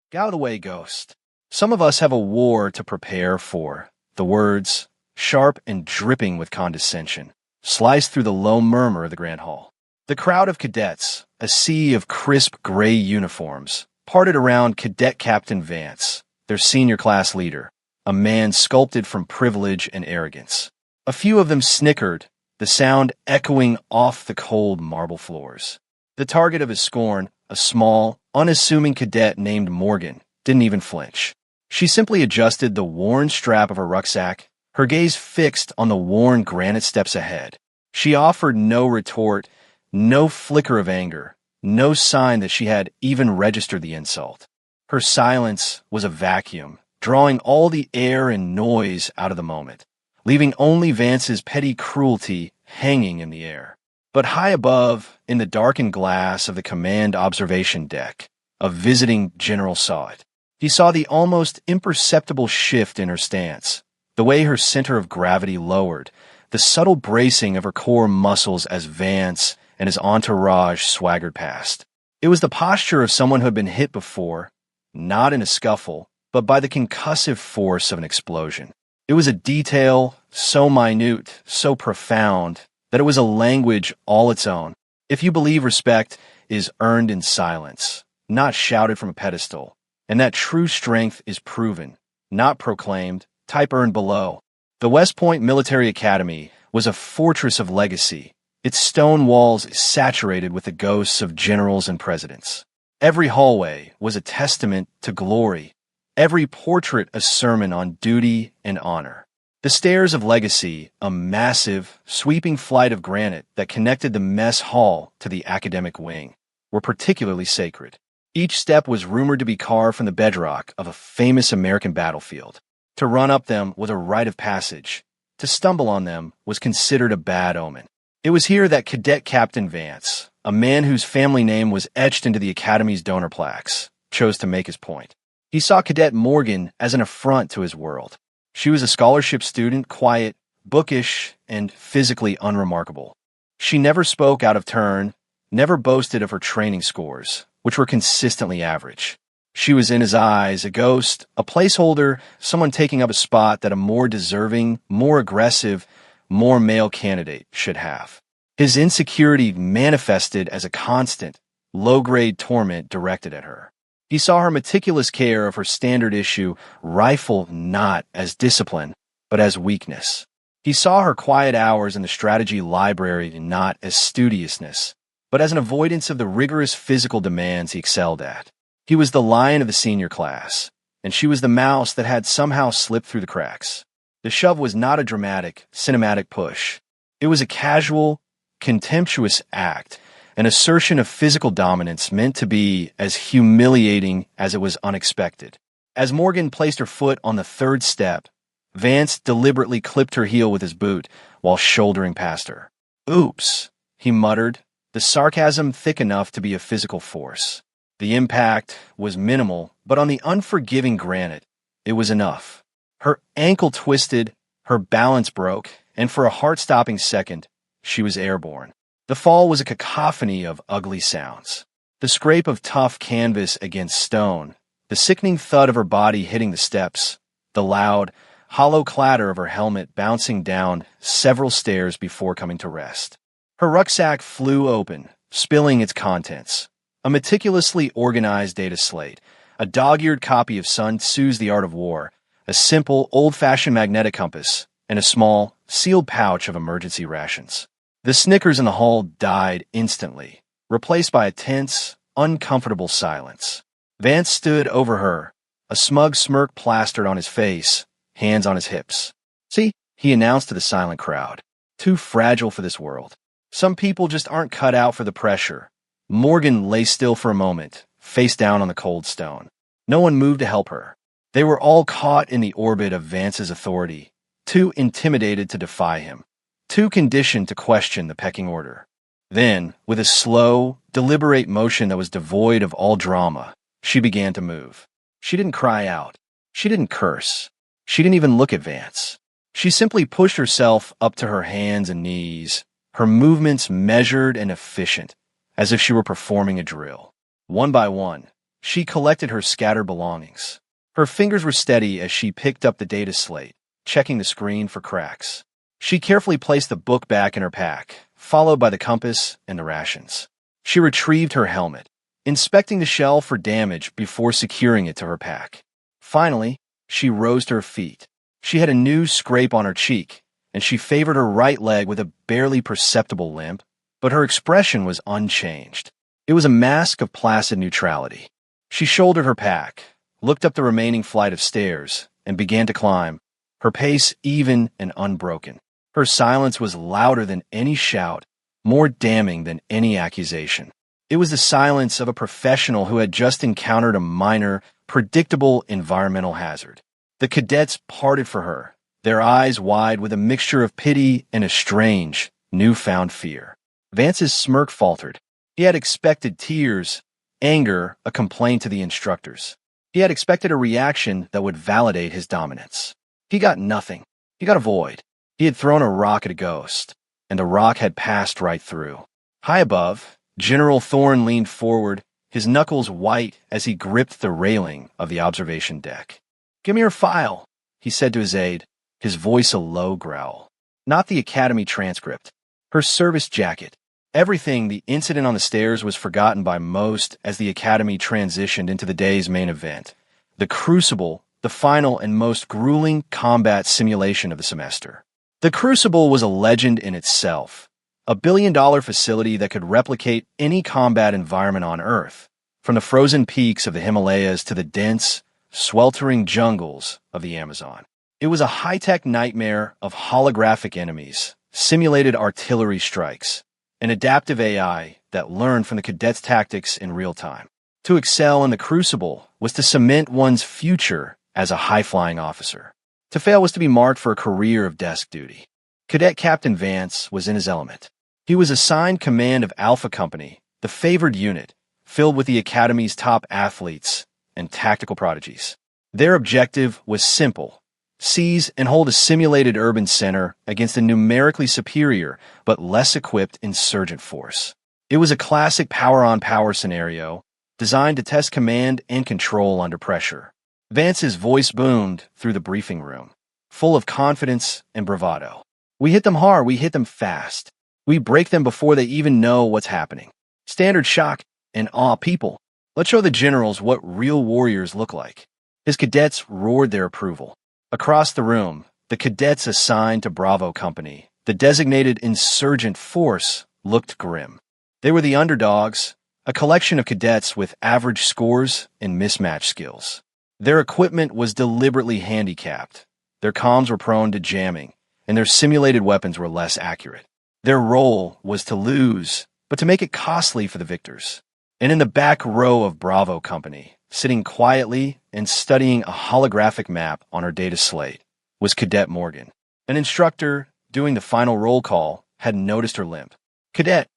Get out of the way, Ghost. Some of us have a war to prepare for. The words, sharp and dripping with condescension, sliced through the low murmur of the Grand Hall. The crowd of cadets, a sea of crisp gray uniforms, parted around Cadet Captain Vance, their senior class leader, a man sculpted from privilege and arrogance. A few of them snickered, the sound echoing off the cold marble floors. The target of his scorn, a small, unassuming cadet named Morgan, didn't even flinch. She simply adjusted the worn strap of her rucksack, her gaze fixed on the worn granite steps ahead. She offered no retort, no flicker of anger, no sign that she had even registered the insult. Her silence was a vacuum, drawing all the air and noise out of the moment, leaving only Vance's petty cruelty hanging in the air. But high above, in the darkened glass of the command observation deck, a visiting general saw it. He saw the almost imperceptible shift in her stance, the way her center of gravity lowered, the subtle bracing of her core muscles as Vance and his entourage swaggered past. It was the posture of someone who had been hit before, not in a scuffle, but by the concussive force of an explosion. It was a detail so minute, so profound, that it was a language all its own. If you believe respect is earned in silence, not shouted from a pedestal, and that true strength is proven, not proclaimed, type earned below. The West Point Military Academy was a fortress of legacy, its stone walls saturated with the ghosts of generals and presidents. Every hallway was a testament to glory, every portrait a sermon on duty and honor. The stairs of legacy, a massive, sweeping flight of granite that connected the mess hall to the academic wing, were particularly sacred. Each step was rumored to be carved from the bedrock of a famous American battlefield. To run up them was a rite of passage. To stumble on them was considered a bad omen. It was here that Cadet Captain Vance, a man whose family name was etched into the Academy's donor plaques, chose to make his point. He saw Cadet Morgan as an affront to his world. She was a scholarship student, quiet, bookish, and physically unremarkable. She never spoke out of turn, never boasted of her training scores, which were consistently average. She was in his eyes a ghost, a placeholder, someone taking up a spot that a more deserving, more aggressive, more male candidate should have. His insecurity manifested as a constant, low-grade torment directed at her. He saw her meticulous care of her standard issue rifle not as discipline, but as weakness. He saw her quiet hours in the strategy library not as studiousness, but as an avoidance of the rigorous physical demands he excelled at. He was the lion of the senior class, and she was the mouse that had somehow slipped through the cracks. The shove was not a dramatic, cinematic push. It was a casual, contemptuous act, an assertion of physical dominance meant to be as humiliating as it was unexpected. As Morgan placed her foot on the third step, Vance deliberately clipped her heel with his boot while shouldering past her. "Oops," he muttered, the sarcasm thick enough to be a physical force. The impact was minimal, but on the unforgiving granite, it was enough. Her ankle twisted, her balance broke, and for a heart-stopping second, she was airborne. The fall was a cacophony of ugly sounds. The scrape of tough canvas against stone, the sickening thud of her body hitting the steps, the loud, hollow clatter of her helmet bouncing down several stairs before coming to rest. Her rucksack flew open, spilling its contents. A meticulously organized data slate, a dog-eared copy of Sun Tzu's The Art of War, a simple, old-fashioned magnetic compass, and a small, sealed pouch of emergency rations. The snickers in the hall died instantly, replaced by a tense, uncomfortable silence. Vance stood over her, a smug smirk plastered on his face, hands on his hips. "See," he announced to the silent crowd. "Too fragile for this world. Some people just aren't cut out for the pressure." Morgan lay still for a moment, face down on the cold stone. No one moved to help her. They were all caught in the orbit of Vance's authority, too intimidated to defy him, too conditioned to question the pecking order. Then, with a slow, deliberate motion that was devoid of all drama, she began to move. She didn't cry out. She didn't curse. She didn't even look at Vance. She simply pushed herself up to her hands and knees, her movements measured and efficient, as if she were performing a drill. One by one, She collected her scattered belongings. Her fingers were steady as she picked up the data slate, checking the screen for cracks. She carefully placed the book back in her pack, followed by the compass and the rations. She retrieved her helmet, inspecting the shell for damage before securing it to her pack. Finally, she rose to her feet. She had a new scrape on her cheek, and she favored her right leg with a barely perceptible limp, but her expression was unchanged. It was a mask of placid neutrality. She shouldered her pack, looked up the remaining flight of stairs, and began to climb, her pace even and unbroken. Her silence was louder than any shout, more damning than any accusation. It was the silence of a professional who had just encountered a minor, predictable environmental hazard. The cadets parted for her, their eyes wide with a mixture of pity and a strange, newfound fear. Vance's smirk faltered. He had expected tears, anger, a complaint to the instructors. He had expected a reaction that would validate his dominance. He got nothing. He got a void. He had thrown a rock at a ghost, and the rock had passed right through. High above, General Thorne leaned forward, his knuckles white as he gripped the railing of the observation deck. "Give me your file," he said to his aide, his voice a low growl. Not the academy transcript. Her service jacket. Everything, the incident on the stairs, was forgotten by most as the academy transitioned into the day's main event. The Crucible, the final and most grueling combat simulation of the semester. The Crucible was a legend in itself, a billion-dollar facility that could replicate any combat environment on Earth, from the frozen peaks of the Himalayas to the dense, sweltering jungles of the Amazon. It was a high-tech nightmare of holographic enemies, simulated artillery strikes, an adaptive AI that learned from the cadets' tactics in real time. To excel in the Crucible was to cement one's future as a high-flying officer. To fail was to be marked for a career of desk duty. Cadet Captain Vance was in his element. He was assigned command of Alpha Company, the favored unit, filled with the Academy's top athletes and tactical prodigies. Their objective was simple: seize and hold a simulated urban center against a numerically superior but less equipped insurgent force. It was a classic power-on-power scenario, designed to test command and control under pressure. Vance's voice boomed through the briefing room, full of confidence and bravado. "We hit them hard, we hit them fast. We break them before they even know what's happening. Standard shock and awe people. Let's show the generals what real warriors look like." His cadets roared their approval. Across the room, the cadets assigned to Bravo Company, the designated insurgent force, looked grim. They were the underdogs, a collection of cadets with average scores and mismatched skills. Their equipment was deliberately handicapped. Their comms were prone to jamming, and their simulated weapons were less accurate. Their role was to lose, but to make it costly for the victors. And in the back row of Bravo Company, sitting quietly and studying a holographic map on her data slate, was Cadet Morgan. An instructor, doing the final roll call, had noticed her limp. "Cadet,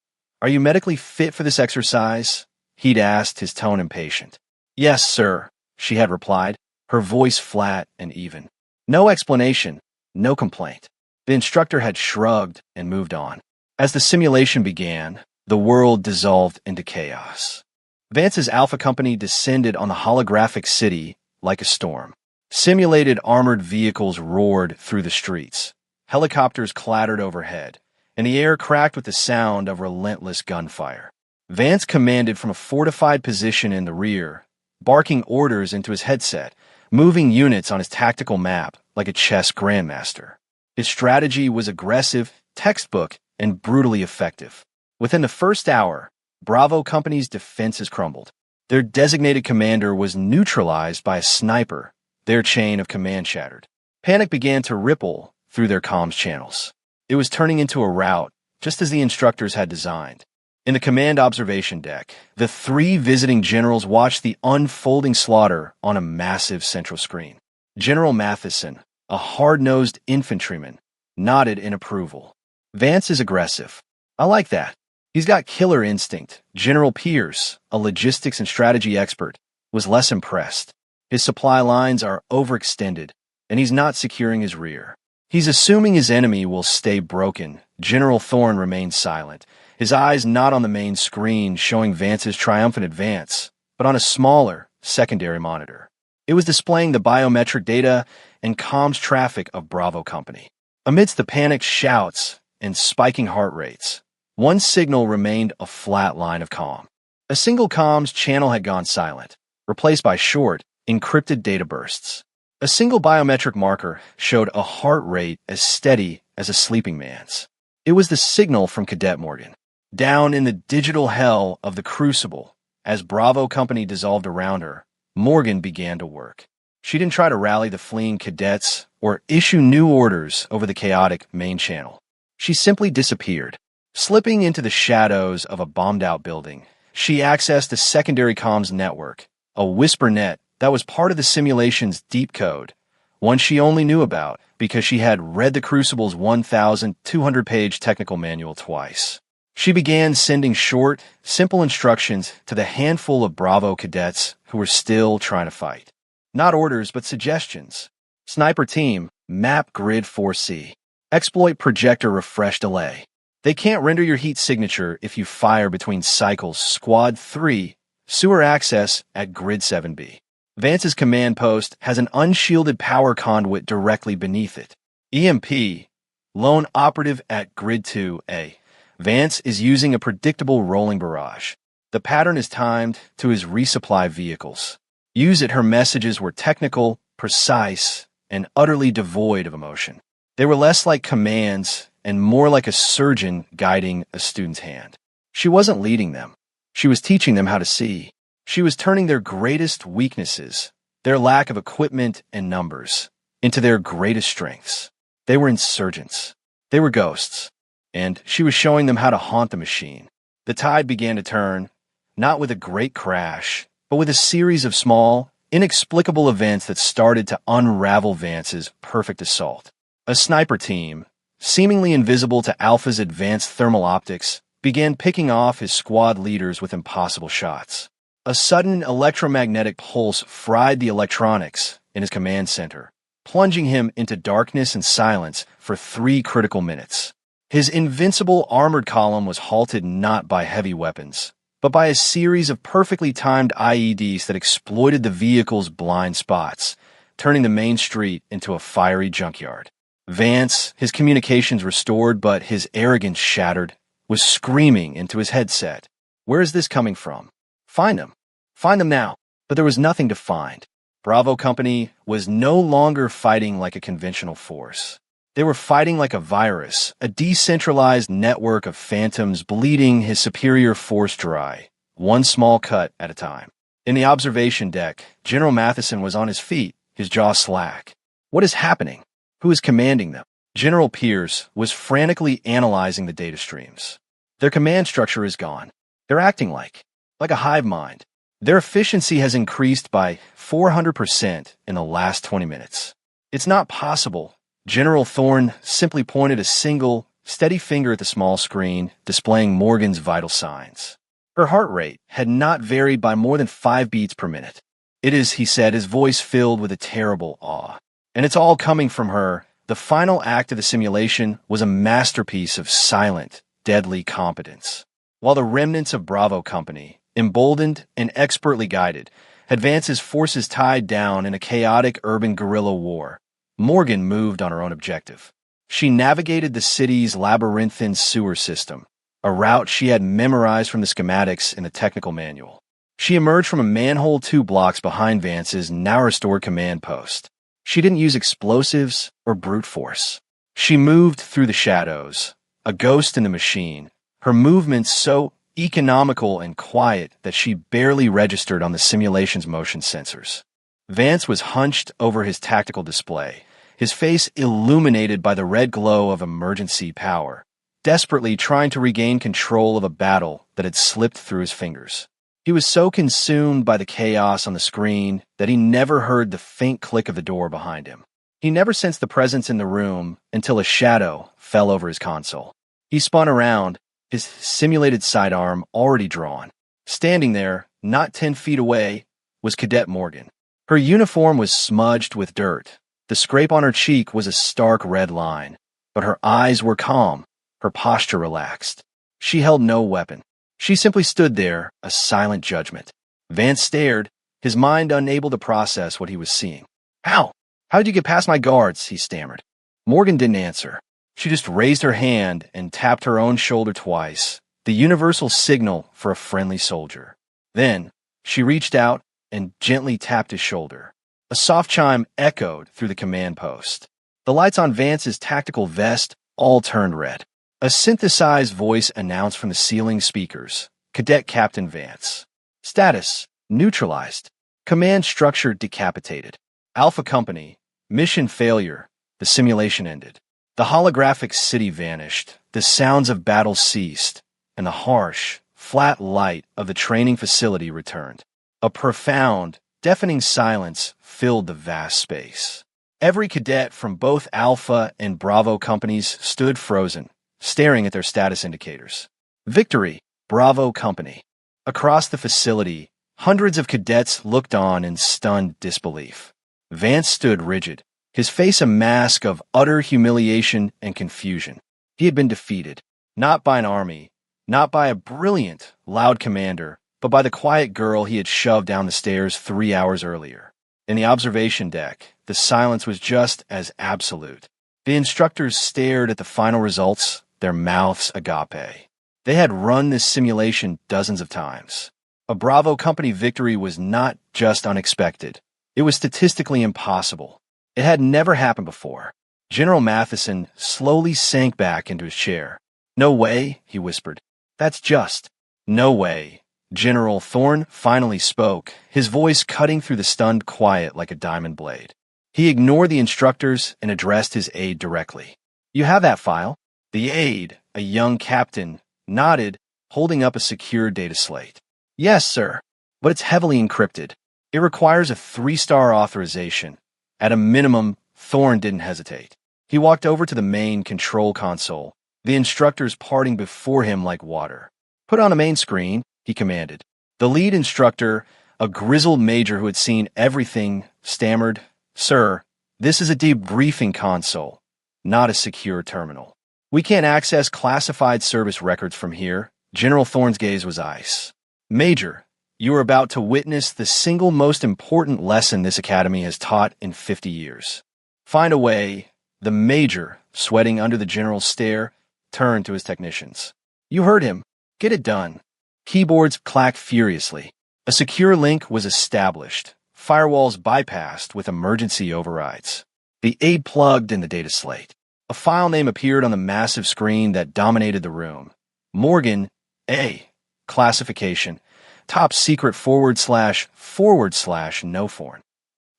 are you medically fit for this exercise?" he'd asked, his tone impatient. "Yes, sir," she had replied, her voice flat and even. No explanation, no complaint. The instructor had shrugged and moved on. As the simulation began, the world dissolved into chaos. Vance's Alpha Company descended on the holographic city like a storm. Simulated armored vehicles roared through the streets. Helicopters clattered overhead, and the air cracked with the sound of relentless gunfire. Vance commanded from a fortified position in the rear, barking orders into his headset, moving units on his tactical map like a chess grandmaster. His strategy was aggressive, textbook, and brutally effective. Within the first hour, Bravo Company's defenses crumbled. Their designated commander was neutralized by a sniper. Their chain of command shattered. Panic began to ripple through their comms channels. It was turning into a rout, just as the instructors had designed. In the command observation deck, the three visiting generals watched the unfolding slaughter on a massive central screen. General Matheson, a hard-nosed infantryman, nodded in approval. "Vance is aggressive. I like that. He's got killer instinct." General Pierce, a logistics and strategy expert, was less impressed. "His supply lines are overextended, and he's not securing his rear. He's assuming his enemy will stay broken." General Thorne remained silent, his eyes not on the main screen showing Vance's triumphant advance, but on a smaller, secondary monitor. It was displaying the biometric data and comms traffic of Bravo Company. Amidst the panicked shouts and spiking heart rates, one signal remained a flat line of calm. A single comms channel had gone silent, replaced by short, encrypted data bursts. A single biometric marker showed a heart rate as steady as a sleeping man's. It was the signal from Cadet Morgan. Down in the digital hell of the Crucible, as Bravo Company dissolved around her, Morgan began to work. She didn't try to rally the fleeing cadets or issue new orders over the chaotic main channel. She simply disappeared. Slipping into the shadows of a bombed-out building, she accessed a secondary comms network, a whisper net that was part of the simulation's deep code, one she only knew about because she had read the Crucible's 1,200-page technical manual twice. She began sending short, simple instructions to the handful of Bravo cadets who were still trying to fight. Not orders, but suggestions. Sniper team, map grid 4C. Exploit projector refresh delay. They can't render your heat signature if you fire between cycles. Squad 3, sewer access at grid 7B. Vance's command post has an unshielded power conduit directly beneath it. EMP, lone operative at grid 2A. Vance is using a predictable rolling barrage. The pattern is timed to his resupply vehicles. Use it. Her messages were technical, precise, and utterly devoid of emotion. They were less like commands and more like a surgeon guiding a student's hand. She wasn't leading them. She was teaching them how to see. She was turning their greatest weaknesses, their lack of equipment and numbers, into their greatest strengths. They were insurgents. They were ghosts. And she was showing them how to haunt the machine. The tide began to turn, not with a great crash, but with a series of small, inexplicable events that started to unravel Vance's perfect assault. A sniper team, seemingly invisible to Alpha's advanced thermal optics, began picking off his squad leaders with impossible shots. A sudden electromagnetic pulse fried the electronics in his command center, plunging him into darkness and silence for 3 critical minutes. His invincible armored column was halted not by heavy weapons, but by a series of perfectly timed IEDs that exploited the vehicle's blind spots, turning the main street into a fiery junkyard. Vance, his communications restored but his arrogance shattered, was screaming into his headset. Where is this coming from? Find them. Find them now. But there was nothing to find. Bravo Company was no longer fighting like a conventional force. They were fighting like a virus, a decentralized network of phantoms bleeding his superior force dry, one small cut at a time. In the observation deck, General Matheson was on his feet, his jaw slack. What is happening? Who is commanding them? General Pierce was frantically analyzing the data streams. Their command structure is gone. They're acting like a hive mind. Their efficiency has increased by 400% in the last 20 minutes. It's not possible. General Thorne simply pointed a single, steady finger at the small screen, displaying Morgan's vital signs. Her heart rate had not varied by more than 5 beats per minute. It is, he said, his voice filled with a terrible awe. And it's all coming from her. The final act of the simulation was a masterpiece of silent, deadly competence. While the remnants of Bravo Company, emboldened and expertly guided, had Vance's forces tied down in a chaotic urban guerrilla war, Morgan moved on her own objective. She navigated the city's labyrinthine sewer system, a route she had memorized from the schematics in the technical manual. She emerged from a manhole 2 blocks behind Vance's now-restored command post. She didn't use explosives or brute force. She moved through the shadows, a ghost in the machine, her movements so economical and quiet that she barely registered on the simulation's motion sensors. Vance was hunched over his tactical display, his face illuminated by the red glow of emergency power, desperately trying to regain control of a battle that had slipped through his fingers. He was so consumed by the chaos on the screen that he never heard the faint click of the door behind him. He never sensed the presence in the room until a shadow fell over his console. He spun around, his simulated sidearm already drawn. Standing there, not 10 feet away, was Cadet Morgan. Her uniform was smudged with dirt. The scrape on her cheek was a stark red line, but her eyes were calm, her posture relaxed. She held no weapon. She simply stood there, a silent judgment. Vance stared, his mind unable to process what he was seeing. How? How did you get past my guards? He stammered. Morgan didn't answer. She just raised her hand and tapped her own shoulder twice, the universal signal for a friendly soldier. Then, she reached out and gently tapped his shoulder. A soft chime echoed through the command post. The lights on Vance's tactical vest all turned red. A synthesized voice announced from the ceiling speakers, Cadet Captain Vance. Status, neutralized. Command structure decapitated. Alpha Company, mission failure. The simulation ended. The holographic city vanished. The sounds of battle ceased, and the harsh, flat light of the training facility returned. A profound, deafening silence filled the vast space. Every cadet from both Alpha and Bravo companies stood frozen, staring at their status indicators. Victory, Bravo Company. Across the facility, hundreds of cadets looked on in stunned disbelief. Vance stood rigid, his face a mask of utter humiliation and confusion. He had been defeated, not by an army, not by a brilliant, loud commander, but by the quiet girl he had shoved down the stairs 3 hours earlier. In the observation deck, the silence was just as absolute. The instructors stared at the final results, their mouths agape. They had run this simulation dozens of times. A Bravo Company victory was not just unexpected. It was statistically impossible. It had never happened before. General Matheson slowly sank back into his chair. No way, he whispered. That's just. No way. General Thorne finally spoke, his voice cutting through the stunned quiet like a diamond blade. He ignored the instructors and addressed his aide directly. You have that file? The aide, a young captain, nodded, holding up a secure data slate. Yes, sir, but it's heavily encrypted. It requires a 3-star authorization. At a minimum, Thorne didn't hesitate. He walked over to the main control console, the instructors parting before him like water. Put on a main screen, he commanded. The lead instructor, a grizzled major who had seen everything, stammered, Sir, this is a debriefing console, not a secure terminal. We can't access classified service records from here. General Thorne's gaze was ice. Major, you are about to witness the single most important lesson this academy has taught in 50 years. Find a way. The major, sweating under the general's stare, turned to his technicians. You heard him. Get it done. Keyboards clacked furiously. A secure link was established. Firewalls bypassed with emergency overrides. The aide plugged in the data slate. A file name appeared on the massive screen that dominated the room. Morgan, A. Classification. Top secret // no foreign.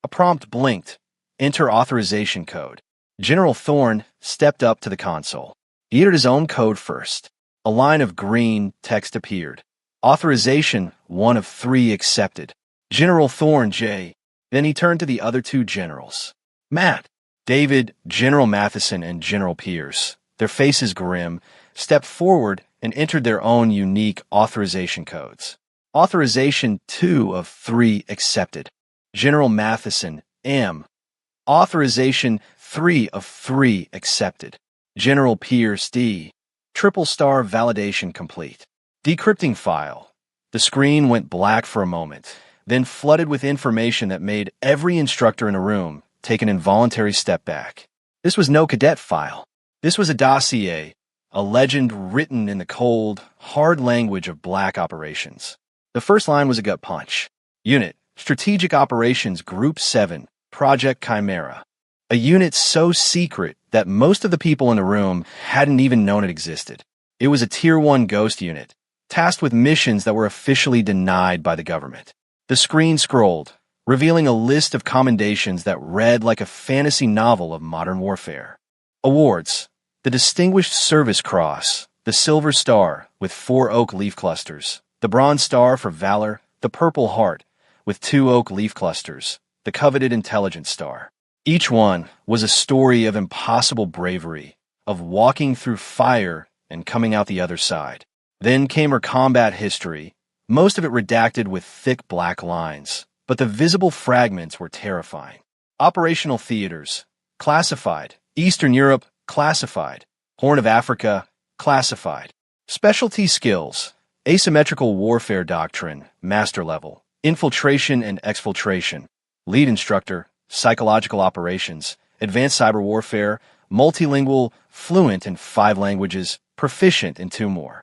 A prompt blinked. Enter authorization code. General Thorne stepped up to the console. He entered his own code first. A line of green text appeared. Authorization 1 of 3 accepted. General Thorne, J. Then he turned to the other 2 generals. Matt, David, General Matheson, and General Pierce, their faces grim, stepped forward and entered their own unique authorization codes. Authorization 2 of 3 accepted. General Matheson, M. Authorization 3 of 3 accepted. General Pierce, D. Triple star validation complete. Decrypting file. The screen went black for a moment, then flooded with information that made every instructor in the room take an involuntary step back. This was no cadet file. This was a dossier, a legend written in the cold, hard language of black operations. The first line was a gut punch. Unit, Strategic Operations Group 7, Project Chimera. A unit so secret that most of the people in the room hadn't even known it existed. It was a Tier 1 ghost unit, tasked with missions that were officially denied by the government. The screen scrolled, revealing a list of commendations that read like a fantasy novel of modern warfare. Awards: the Distinguished Service Cross, the Silver Star with 4 oak leaf clusters, the Bronze Star for Valor, the Purple Heart with 2 oak leaf clusters, the coveted Intelligence Star. Each one was a story of impossible bravery, of walking through fire and coming out the other side. Then came her combat history, most of it redacted with thick black lines, but the visible fragments were terrifying. Operational theaters, classified. Eastern Europe, classified. Horn of Africa, classified. Specialty skills, asymmetrical warfare doctrine, master level. infiltration and exfiltration, lead instructor, psychological operations, advanced cyber warfare, multilingual, fluent in 5 languages, proficient in 2 more.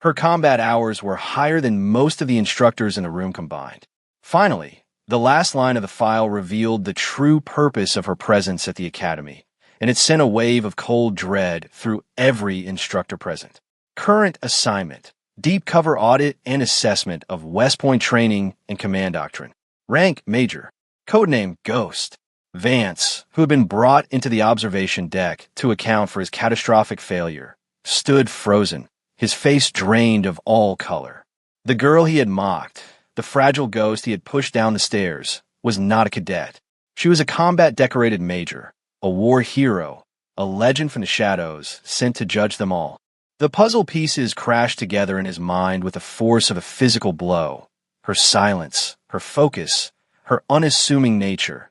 Her combat hours were higher than most of the instructors in the room combined. Finally, the last line of the file revealed the true purpose of her presence at the academy, and it sent a wave of cold dread through every instructor present. Current assignment: deep cover audit and assessment of West Point training and command doctrine. Rank Major. Codename Ghost. Vance, who had been brought into the observation deck to account for his catastrophic failure, stood frozen, his face drained of all color. The girl he had mocked, the fragile ghost he had pushed down the stairs, was not a cadet. She was a combat-decorated major, a war hero, a legend from the shadows, sent to judge them all. The puzzle pieces crashed together in his mind with the force of a physical blow. Her silence, her focus, her unassuming nature.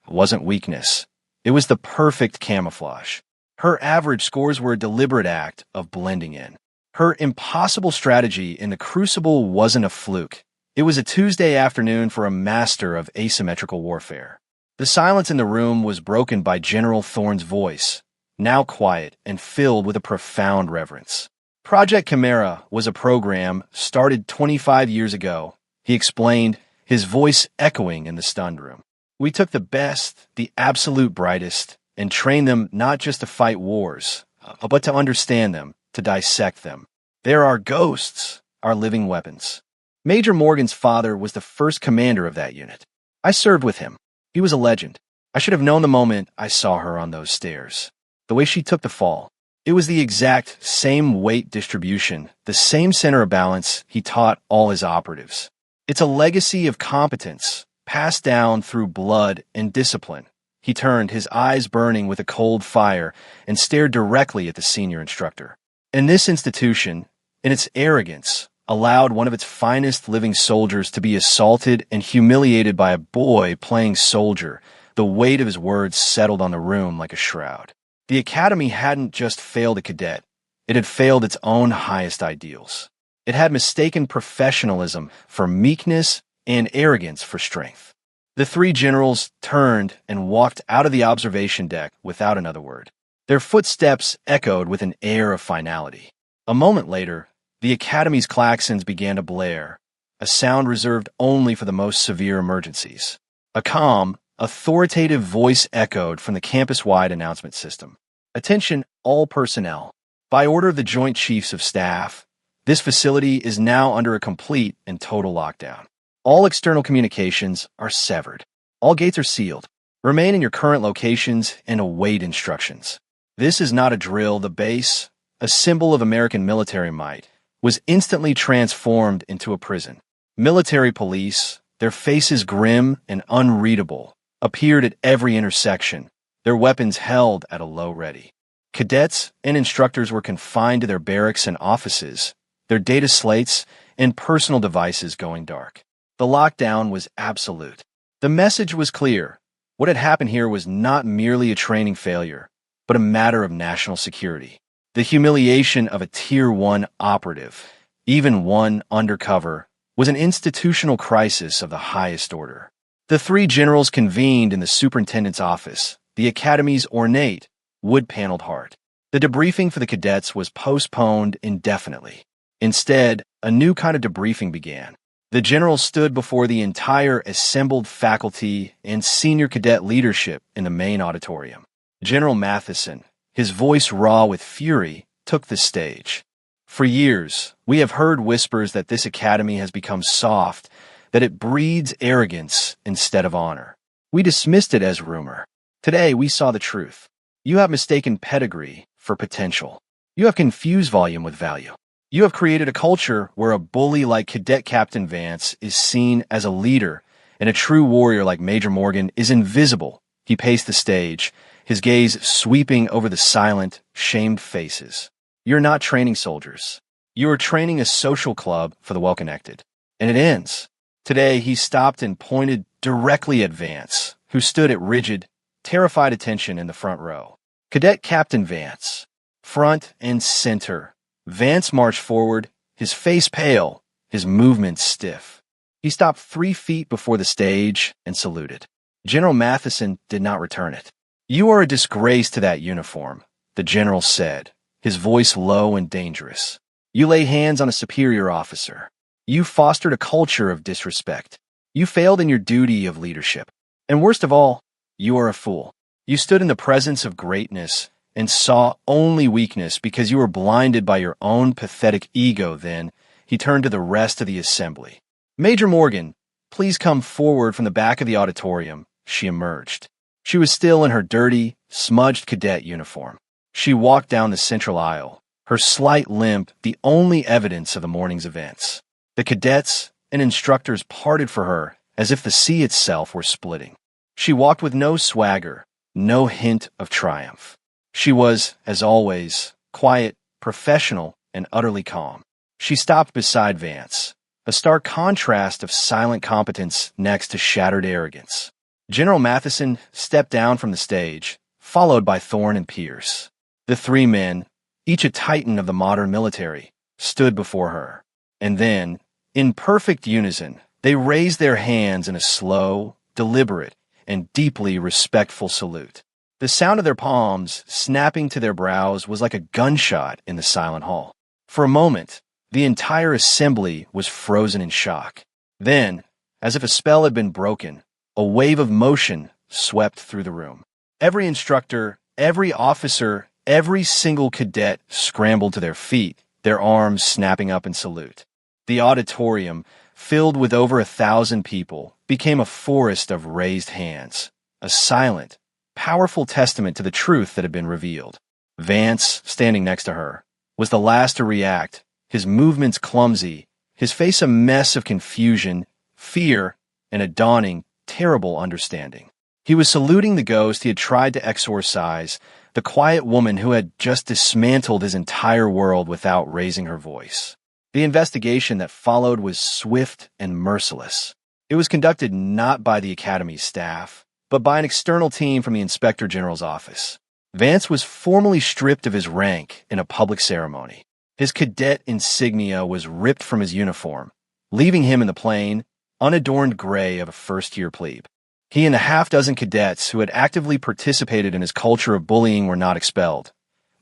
It wasn't weakness. It was the perfect camouflage. Her average scores were a deliberate act of blending in. Her impossible strategy in the crucible wasn't a fluke. It was a Tuesday afternoon for a master of asymmetrical warfare. The silence in the room was broken by General Thorne's voice, now quiet and filled with a profound reverence. Project Chimera was a program started 25 years ago, he explained, his voice echoing in the stunned room. We took the best, the absolute brightest, and trained them not just to fight wars, but to understand them, to dissect them. They're our ghosts, our living weapons. Major Morgan's father was the first commander of that unit. I served with him. He was a legend. I should have known the moment I saw her on those stairs. The way she took the fall. It was the exact same weight distribution, the same center of balance he taught all his operatives. It's a legacy of competence, passed down through blood and discipline. He turned, his eyes burning with a cold fire, and stared directly at the senior instructor. And this institution, in its arrogance, allowed one of its finest living soldiers to be assaulted and humiliated by a boy playing soldier. The weight of his words settled on the room like a shroud. The academy hadn't just failed a cadet. It had failed its own highest ideals. It had mistaken professionalism for meekness and arrogance for strength. The 3 generals turned and walked out of the observation deck without another word. Their footsteps echoed with an air of finality. A moment later, the academy's klaxons began to blare, a sound reserved only for the most severe emergencies. A calm, authoritative voice echoed from the campus-wide announcement system. Attention, all personnel. By order of the Joint Chiefs of Staff, this facility is now under a complete and total lockdown. All external communications are severed. All gates are sealed. Remain in your current locations and await instructions. This is not a drill. The base, a symbol of American military might, was instantly transformed into a prison. Military police, their faces grim and unreadable, appeared at every intersection, their weapons held at a low ready. Cadets and instructors were confined to their barracks and offices, their data slates and personal devices going dark. The lockdown was absolute. The message was clear. What had happened here was not merely a training failure, but a matter of national security. The humiliation of a Tier 1 operative, even one undercover, was an institutional crisis of the highest order. The 3 generals convened in the superintendent's office, the academy's ornate, wood-paneled heart. The debriefing for the cadets was postponed indefinitely. Instead, a new kind of debriefing began. The general stood before the entire assembled faculty and senior cadet leadership in the main auditorium. General Matheson, his voice raw with fury, took the stage. For years, we have heard whispers that this academy has become soft, that it breeds arrogance instead of honor. We dismissed it as rumor. Today, we saw the truth. You have mistaken pedigree for potential. You have confused volume with value. You have created a culture where a bully like Cadet Captain Vance is seen as a leader, and a true warrior like Major Morgan is invisible. He paced the stage, his gaze sweeping over the silent, shamed faces. You're not training soldiers. You are training a social club for the well-connected. And it ends. Today, he stopped and pointed directly at Vance, who stood at rigid, terrified attention in the front row. Cadet Captain Vance. Front and center. Vance marched forward, his face pale, his movements stiff. He stopped 3 feet before the stage and saluted. General Matheson did not return it. "You are a disgrace to that uniform," the general said, his voice low and dangerous. "You lay hands on a superior officer. You fostered a culture of disrespect. You failed in your duty of leadership. And worst of all, you are a fool. You stood in the presence of greatness and saw only weakness because you were blinded by your own pathetic ego." Then he turned to the rest of the assembly. "Major Morgan, please come forward from the back of the auditorium." She emerged. She was still in her dirty, smudged cadet uniform. She walked down the central aisle, her slight limp the only evidence of the morning's events. The cadets and instructors parted for her as if the sea itself were splitting. She walked with no swagger, no hint of triumph. She was, as always, quiet, professional, and utterly calm. She stopped beside Vance, a stark contrast of silent competence next to shattered arrogance. General Matheson stepped down from the stage, followed by Thorne and Pierce. The three men, each a titan of the modern military, stood before her. And then, in perfect unison, they raised their hands in a slow, deliberate, and deeply respectful salute. The sound of their palms snapping to their brows was like a gunshot in the silent hall. For a moment, the entire assembly was frozen in shock. Then, as if a spell had been broken, a wave of motion swept through the room. Every instructor, every officer, every single cadet scrambled to their feet, their arms snapping up in salute. The auditorium, filled with over 1,000 people, became a forest of raised hands, a silent, powerful testament to the truth that had been revealed. Vance, standing next to her, was the last to react, his movements clumsy, his face a mess of confusion, fear, and a dawning, terrible understanding. He was saluting the ghost he had tried to exorcise, the quiet woman who had just dismantled his entire world without raising her voice. The investigation that followed was swift and merciless. It was conducted not by the Academy's staff, but by an external team from the Inspector General's office. Vance was formally stripped of his rank in a public ceremony. His cadet insignia was ripped from his uniform, leaving him in the plain, unadorned gray of a first-year plebe. He and a half-dozen cadets who had actively participated in his culture of bullying were not expelled.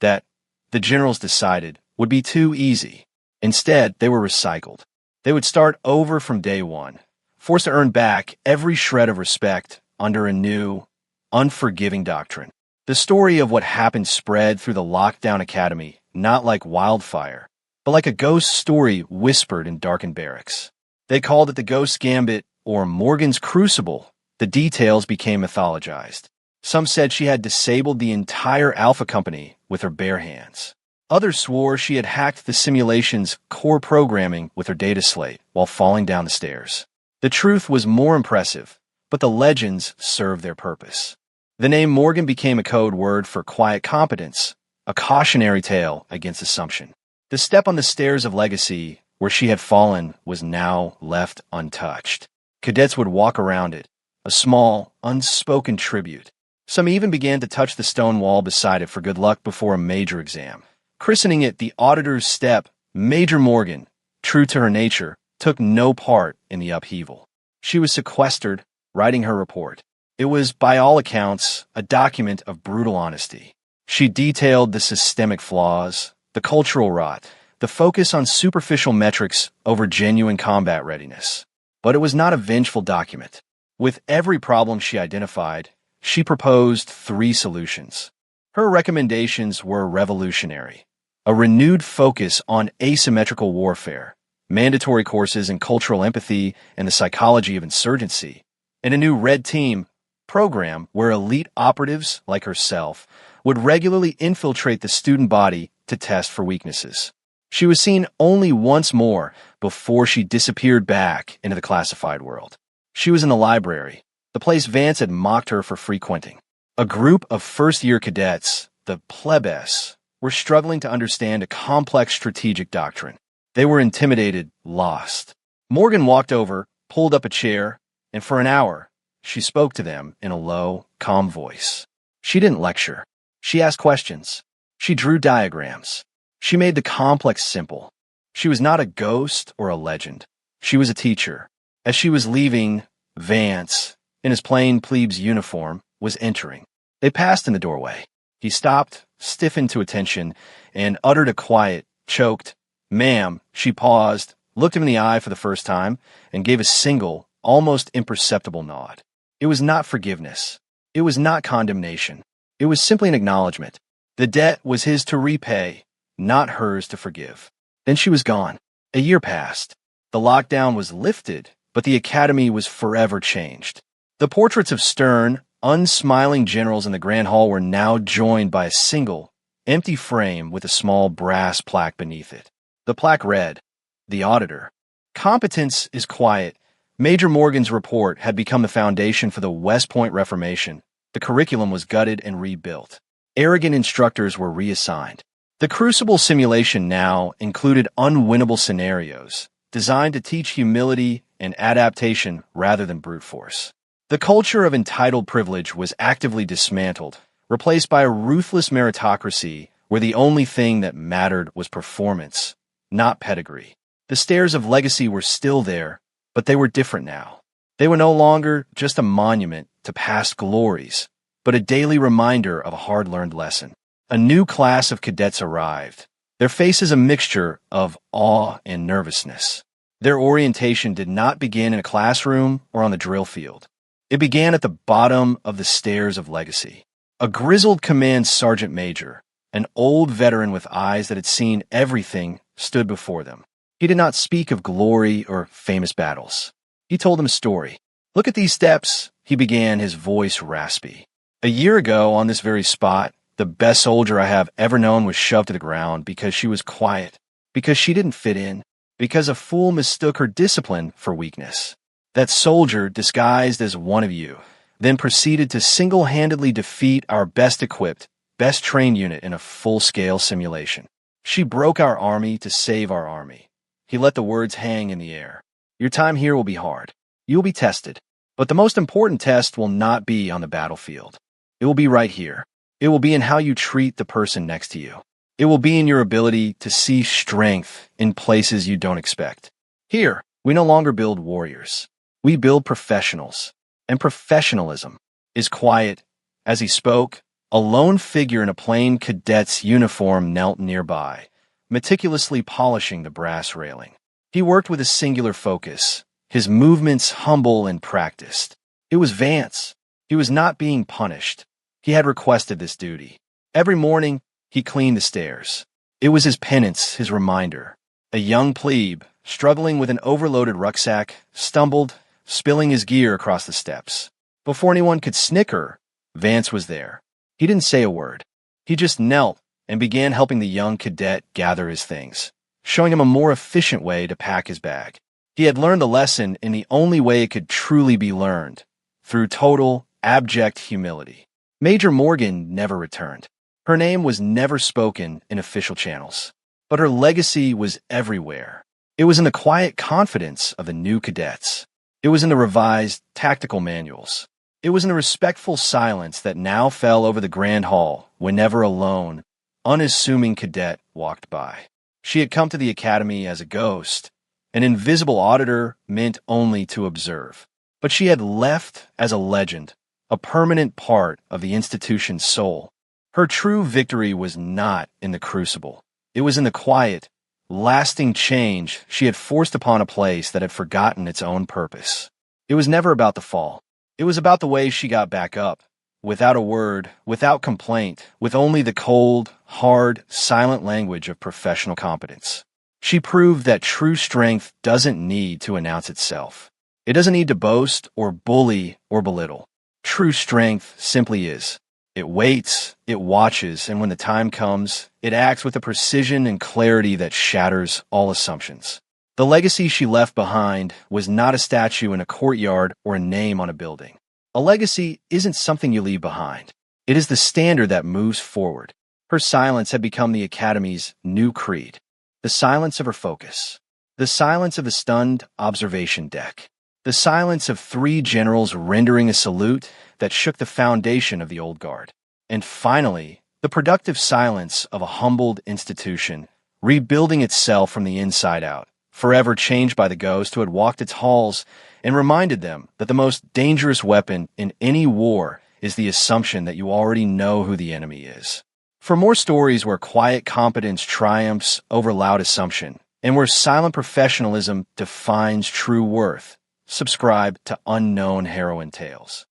That, the generals decided, would be too easy. Instead, they were recycled. They would start over from day one, forced to earn back every shred of respect under a new, unforgiving doctrine. The story of what happened spread through the lockdown academy, not like wildfire, but like a ghost story whispered in darkened barracks. They called it the Ghost Gambit or Morgan's Crucible. The details became mythologized. Some said she had disabled the entire Alpha Company with her bare hands. Others swore she had hacked the simulation's core programming with her data slate while falling down the stairs. The truth was more impressive, but the legends served their purpose. The name Morgan became a code word for quiet competence, a cautionary tale against assumption. The step on the stairs of legacy where she had fallen was now left untouched. Cadets would walk around it, a small, unspoken tribute. Some even began to touch the stone wall beside it for good luck before a major exam. Christening it the auditor's step, Major Morgan, true to her nature, took no part in the upheaval. She was sequestered, writing her report. It was, by all accounts, a document of brutal honesty. She detailed the systemic flaws, the cultural rot, the focus on superficial metrics over genuine combat readiness. But it was not a vengeful document. With every problem she identified, she proposed 3 solutions. Her recommendations were revolutionary. A renewed focus on asymmetrical warfare, mandatory courses in cultural empathy and the psychology of insurgency, and a new Red Team program where elite operatives like herself would regularly infiltrate the student body to test for weaknesses. She was seen only once more before she disappeared back into the classified world. She was in the library, the place Vance had mocked her for frequenting. A group of first-year cadets, the plebes, were struggling to understand a complex strategic doctrine. They were intimidated, lost. Morgan walked over, pulled up a chair, and for an hour, she spoke to them in a low, calm voice. She didn't lecture. She asked questions. She drew diagrams. She made the complex simple. She was not a ghost or a legend. She was a teacher, As she was leaving, Vance, in his plain plebes uniform, was entering. They passed in the doorway. He stopped, stiffened to attention, and uttered a quiet, choked, "Ma'am." She paused, looked him in the eye for the first time, and gave a single, almost imperceptible nod. It was not forgiveness. It was not condemnation. It was simply an acknowledgement. The debt was his to repay, not hers to forgive. Then she was gone. A year passed. The lockdown was lifted, but the academy was forever changed. The portraits of stern, unsmiling generals in the Grand Hall were now joined by a single, empty frame with a small brass plaque beneath it. The plaque read, "The Auditor. Competence is quiet." Major Morgan's report had become the foundation for the West Point Reformation. The curriculum was gutted and rebuilt. Arrogant instructors were reassigned. The Crucible simulation now included unwinnable scenarios, designed to teach humility and adaptation rather than brute force. The culture of entitled privilege was actively dismantled, replaced by a ruthless meritocracy where the only thing that mattered was performance, not pedigree. The stairs of legacy were still there, but they were different now. They were no longer just a monument to past glories, but a daily reminder of a hard-learned lesson. A new class of cadets arrived, their faces a mixture of awe and nervousness. Their orientation did not begin in a classroom or on the drill field. It began at the bottom of the stairs of legacy. A grizzled command sergeant major, an old veteran with eyes that had seen everything, stood before them. He did not speak of glory or famous battles. He told them a story. "Look at these steps," he began, his voice raspy. "A year ago, on this very spot, the best soldier I have ever known was shoved to the ground because she was quiet, because she didn't fit in, because a fool mistook her discipline for weakness. That soldier, disguised as one of you, then proceeded to single-handedly defeat our best-equipped, best-trained unit in a full-scale simulation. She broke our army to save our army." He let the words hang in the air. "Your time here will be hard. You will be tested. But the most important test will not be on the battlefield. It will be right here. It will be in how you treat the person next to you. It will be in your ability to see strength in places you don't expect. Here, we no longer build warriors. We build professionals. And professionalism is quiet." As he spoke, a lone figure in a plain cadet's uniform knelt nearby, meticulously polishing the brass railing. He worked with a singular focus, his movements humble and practiced. It was Vance. He was not being punished. He had requested this duty. Every morning, he cleaned the stairs. It was his penance, his reminder. A young plebe, struggling with an overloaded rucksack, stumbled, spilling his gear across the steps. Before anyone could snicker, Vance was there. He didn't say a word. He just knelt and began helping the young cadet gather his things, showing him a more efficient way to pack his bag. He had learned the lesson in the only way it could truly be learned, through total, abject humility. Major Morgan never returned. Her name was never spoken in official channels, but her legacy was everywhere. It was in the quiet confidence of the new cadets. It was in the revised tactical manuals. It was in the respectful silence that now fell over the Grand Hall whenever a lone, unassuming cadet walked by. She had come to the academy as a ghost, an invisible auditor meant only to observe. But she had left as a legend, a permanent part of the institution's soul. Her true victory was not in the crucible. It was in the quiet, lasting change she had forced upon a place that had forgotten its own purpose. It was never about the fall. It was about the way she got back up, without a word, without complaint, with only the cold, hard, silent language of professional competence. She proved that true strength doesn't need to announce itself. It doesn't need to boast or bully or belittle. True strength simply is. It waits, it watches, and when the time comes, it acts with a precision and clarity that shatters all assumptions. The legacy she left behind was not a statue in a courtyard or a name on a building. A legacy isn't something you leave behind. It is the standard that moves forward. Her silence had become the Academy's new creed. The silence of her focus. The silence of the stunned observation deck. The silence of 3 generals rendering a salute that shook the foundation of the old guard. And finally, the productive silence of a humbled institution, rebuilding itself from the inside out, forever changed by the ghost who had walked its halls and reminded them that the most dangerous weapon in any war is the assumption that you already know who the enemy is. For more stories where quiet competence triumphs over loud assumption, and where silent professionalism defines true worth, subscribe to Unknown Heroine Tales.